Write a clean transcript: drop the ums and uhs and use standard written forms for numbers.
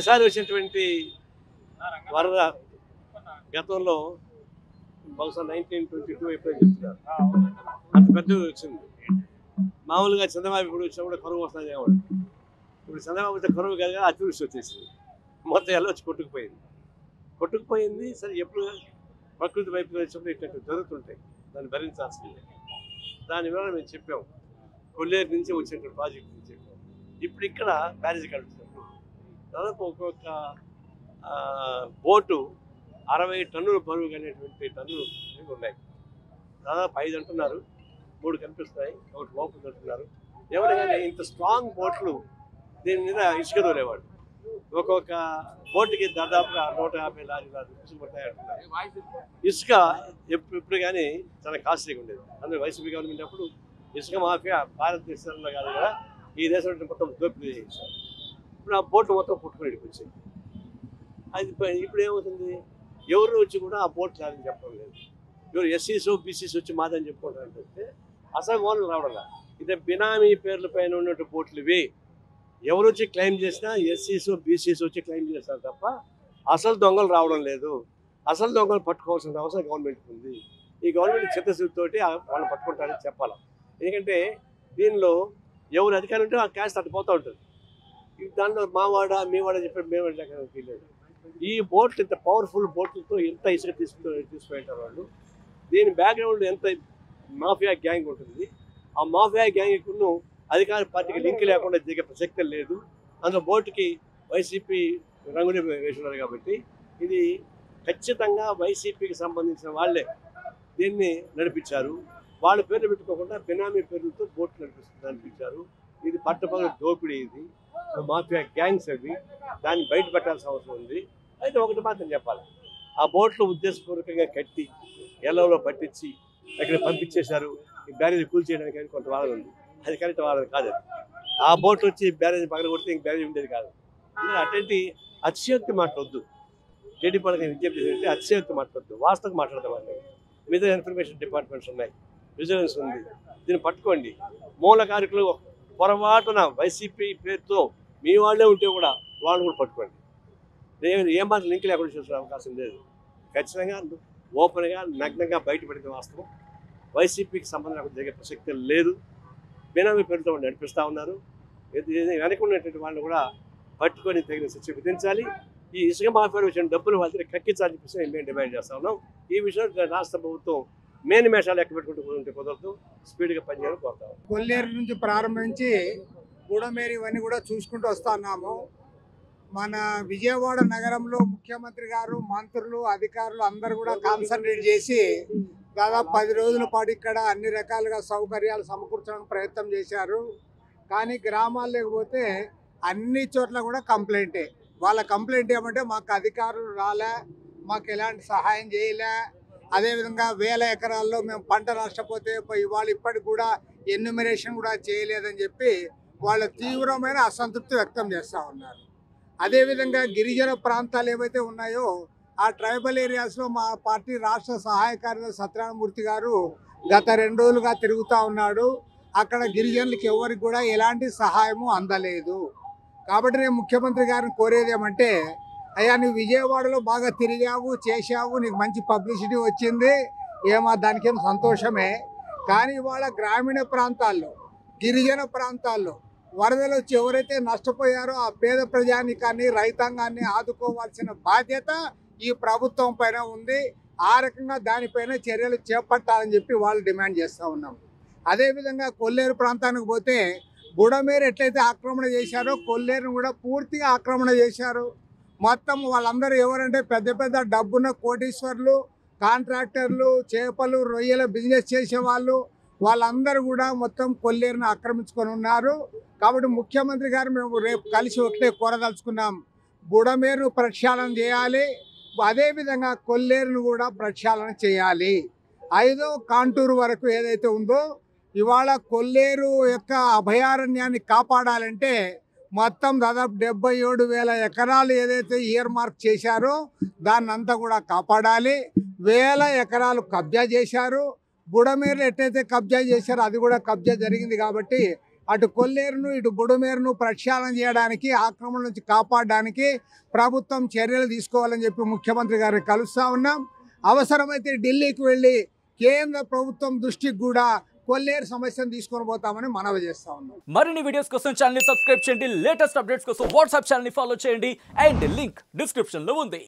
ఈసారి వచ్చినటువంటి వరద గతంలో బహుశా 1922 ఎప్పుడో చెప్తున్నారు, అంత పెద్దగా వచ్చింది. మామూలుగా చంద్రబాబు ఇప్పుడు వచ్చినప్పుడు కరువు వస్తుంది అనేవాడు. ఇప్పుడు చంద్రబాబు వస్తే కరువు కదా, అతివృష్టి వచ్చేసింది, మొత్తం ఎలా వచ్చి కొట్టుకుపోయింది. సరే, ఎప్పుడు ప్రకృతి వైపు వచ్చినప్పుడు ఇట్లాంటివి జరుగుతుంటాయి, దాన్ని భరించాల్సిందే. దాని వివరణ మేము చెప్పాము, కొల్లేరు నుంచి వచ్చినటువంటి ప్రాజెక్ట్ నుంచి చెప్పాము. ఇప్పుడు ఇక్కడ బ్యారేజ్ కడుతున్నప్పుడు దాదాపు ఒక్కొక్క బోటు 60 టన్నుల బరువు కలిగినటువంటి టన్నులు ఉన్నాయి. దాదాపు 5 అంటున్నారు, 3 కనిపిస్తున్నాయి, ఒకటి లోపల అంటున్నారు. ఎవరైనా ఇంత స్ట్రాంగ్ బోట్లు దీని మీద ఇసుక దూరేవాడు. ఒక్కొక్క బోటుకి దాదాపుగా 150 లారీలు ఇసుక పడతాయి అంటున్నారు. ఇసుక ఇప్పుడు కానీ చాలా కాస్ట్లీగా ఉండేది. అందులో వైసీపీ గవర్నమెంట్ అప్పుడు ఇసుక మాఫియా భారతదేశంలో కాదు కదా, ఈ దేశంలో మొత్తం దోపిడీ చేశారు. ఇప్పుడు ఆ బోట్లు మొత్తం పుట్టుకుని వచ్చాయి. అది ఇప్పుడు ఏమవుతుంది, ఎవరు వచ్చి కూడా ఆ బోట్ రాదని చెప్పడం లేదు. ఎవరు ఎస్సీసో బీసీస్ వచ్చి మాదని చెప్పుకుంటారంటే అసలు ఓనర్లు రావడం. ఇదే బినామీ పేర్ల పైన ఉన్నట్టు బోట్లు ఇవి. ఎవరు వచ్చి క్లెయిమ్ చేసినా ఎస్సీసో బీసీస్ వచ్చి క్లెయిమ్ చేస్తారు తప్ప అసలు దొంగలు రావడం లేదు. అసలు దొంగలు పట్టుకోవాల్సిన అవసరం గవర్నమెంట్కి ఉంది. ఈ గవర్నమెంట్ చిత్తశుద్ధితోటి వాళ్ళు పట్టుకుంటారని చెప్పాలి. ఎందుకంటే దీనిలో ఎవరు అధికారం ఉంటే ఆ క్యాస్ట్ అట్టుపోతూ ఉంటుంది. దాంట్లో మావాడ మీవాడ చెప్పి మేవాడ లేదు. ఈ బోట్లు ఇంత పవర్ఫుల్ బోట్లతో ఎంత ఇసుక తీసుకుపోయింటారు వాళ్ళు. దీని బ్యాక్గ్రౌండ్ ఎంత మాఫియా గ్యాంగ్ ఉంటుంది. ఆ మాఫియా గ్యాంగ్కు అధికార పార్టీకి లింక్ లేకుండా దిగే ప్రసక్తి లేదు. అందులో బోటుకి వైసీపీ రంగుని వేస్తున్నారు కాబట్టి ఇది ఖచ్చితంగా వైసీపీకి సంబంధించిన వాళ్ళే దీన్ని నడిపించారు. వాళ్ళ పేర్లు పెట్టుకోకుండా బినామీ పేర్లతో బోట్లు నడిపించారు. ఇది పట్టపగల దోపిడీ, ఇది మాఫియా గ్యాంగ్స్ అవి. దాన్ని బయట పెట్టాల్సిన అవసరం ఉంది. అయితే ఒకటి మాత్రం చెప్పాలి, ఆ బోట్లు ఉద్దేశపూర్వకంగా కట్టి ఎల్లలో పట్టించి అక్కడ పంపించేశారు ఈ బ్యారేజ్ కూల్చేయడానికి అని కొంత వాదన ఉంది. అది కరెక్ట్ వాదన కాదు. ఆ బోట్లు వచ్చి బ్యారేజ్ పక్కన కొడితే ఇంక బ్యారేజ్ ఉండేది కాదు. అటువంటి అతిశయోక్తి మాట్లాడొద్దు. టీడీపీ వాళ్ళకి విజ్ఞప్తి చేస్తే అతిశయోక్తి మాట్లాడొద్దు, వాస్తవం మాట్లాడదామండి. మీద ఇన్ఫర్మేషన్ డిపార్ట్మెంట్స్ ఉన్నాయి, విజిలెన్స్ ఉంది, దీన్ని పట్టుకోండి. మూల కార్యకులు పొరపాటున వైసీపీ పేరుతో మీ వాళ్ళే ఉంటే కూడా వాళ్ళని కూడా పట్టుకోండి. ఏమాత్రం లింక్ లేకుండా చూసే అవకాశం లేదు. ఖచ్చితంగా ఓపెన్గా నగ్నంగా బయటపడిన వాస్తవం. వైసీపీకి సంబంధం జరిగే ప్రసక్తి లేదు. బినామీ పేరుతో నడిపిస్తూ ఉన్నారు. వెనక ఉన్నటువంటి వాళ్ళు కూడా పట్టుకొని తగిన శిక్ష విధించాలి. ఈ ఇసుక మాఫియాలో వచ్చిన డబ్బులు వాళ్ళకి కక్కించాలని చెప్పేసి మేము డిమాండ్ చేస్తా ఉన్నాం. ఈ విషయంలో రాష్ట్ర ప్రభుత్వం మేలు మేషాలు లెక్క పెట్టుకుంటూ కుదరదు, స్పీడ్గా పనిచేయాలని కోరుతాం. కొల్లేరు నుంచి ప్రారంభించి గూడమేరి ఇవన్నీ కూడా చూసుకుంటూ వస్తున్నాము. మన విజయవాడ నగరంలో ముఖ్యమంత్రి గారు, మంత్రులు, అధికారులు అందరూ కూడా కాన్సన్ట్రేట్ చేసి దాదాపు 10 రోజుల పాటు ఇక్కడ అన్ని రకాలుగా సౌకర్యాలు సమకూర్చడానికి ప్రయత్నం చేశారు. కానీ గ్రామాలు లేకపోతే అన్ని చోట్ల కూడా కంప్లైంటే. వాళ్ళ కంప్లైంట్ ఏమంటే మాకు అధికారులు రాలే, మాకు ఎలాంటి సహాయం చేయలే, అదేవిధంగా 1000 ఎకరాల్లో మేము పంట నష్టపోతే ఇవాళ ఇప్పటికి కూడా ఎన్యూమరేషన్ కూడా చేయలేదని చెప్పి వాళ్ళ తీవ్రమైన అసంతృప్తి వ్యక్తం చేస్తూ ఉన్నారు. అదేవిధంగా గిరిజన ప్రాంతాలు ఏవైతే ఉన్నాయో ఆ ట్రైబల్ ఏరియాస్లో మా పార్టీ రాష్ట్ర సహాయ కార్యదర్శి సత్యనారాయణమూర్తి గారు గత 2 రోజులుగా తిరుగుతూ ఉన్నాడు. అక్కడ గిరిజనులకి ఎవరికి కూడా ఎలాంటి సహాయము అందలేదు. కాబట్టి నేను ముఖ్యమంత్రి గారిని కోరేది ఏమంటే, అయ్యా నువ్వు విజయవాడలో బాగా తిరిగావు, చేశావు, నీకు మంచి పబ్లిసిటీ వచ్చింది, దానికేం సంతోషమే. కానీ ఇవాళ గ్రామీణ ప్రాంతాల్లో, గిరిజన ప్రాంతాల్లో వరదలు వచ్చి ఎవరైతే నష్టపోయారో ఆ పేద ప్రజానికాన్ని, రైతాంగాన్ని ఆదుకోవాల్సిన బాధ్యత ఈ ప్రభుత్వం పైన ఉంది. ఆ రకంగా దానిపైన చర్యలు చేపట్టాలని చెప్పి వాళ్ళు డిమాండ్ చేస్తూ ఉన్నాం. అదేవిధంగా కొల్లేరు ప్రాంతానికి పోతే బుడమేరు ఎట్లయితే ఆక్రమణ చేశారో కొల్లేరును కూడా పూర్తిగా ఆక్రమణ చేశారు. మొత్తం వాళ్ళందరూ ఎవరంటే పెద్ద పెద్ద డబ్బున్న కోటీశ్వర్లు, కాంట్రాక్టర్లు, చేపలు రొయ్యల బిజినెస్ చేసేవాళ్ళు, వాళ్ళందరూ కూడా మొత్తం కొల్లేరును ఆక్రమించుకొని ఉన్నారు. కాబట్టి ముఖ్యమంత్రి గారు మేము రేపు కలిసి ఒకటే కోరదలుచుకున్నాం, బుడమేరును ప్రక్షాళన చేయాలి, అదేవిధంగా కొల్లేరును కూడా ప్రక్షాళన చేయాలి. 5వ కాంటూరు వరకు ఏదైతే ఉందో ఇవాళ కొల్లేరు యొక్క అభయారణ్యాన్ని కాపాడాలంటే మొత్తం దాదాపు 77,000 ఎకరాలు ఏదైతే ఇయర్ మార్క్ చేశారో దాన్నంతా కూడా కాపాడాలి. 1000 ఎకరాలు కబ్జా చేశారు. బుడమేరులు ఎట్టయితే కబ్జా చేశారో అది కూడా కబ్జా జరిగింది. కాబట్టి అటు కొల్లేరును ఇటు బుడమేరును ప్రక్షాళన చేయడానికి ఆక్రమణ నుంచి కాపాడడానికి ప్రభుత్వం చర్యలు తీసుకోవాలని చెప్పి ముఖ్యమంత్రి గారిని కలుస్తూ ఉన్నాం. అవసరమైతే ఢిల్లీకి వెళ్ళి కేంద్ర ప్రభుత్వం దృష్టికి కూడా కొల్లేరు సమస్యను తీసుకొని పోతామని మనవి చేస్తా ఉన్నాం. మరిన్ని వీడియోస్ కోసం ఛానల్ ని సబ్స్క్రైబ్ చేయండి, లేటెస్ట్ అప్డేట్స్ కోసం వాట్సాప్ ఛానల్ ని ఫాలో చేయండి అండ్ లింక్ డిస్క్రిప్షన్ లో ఉంది.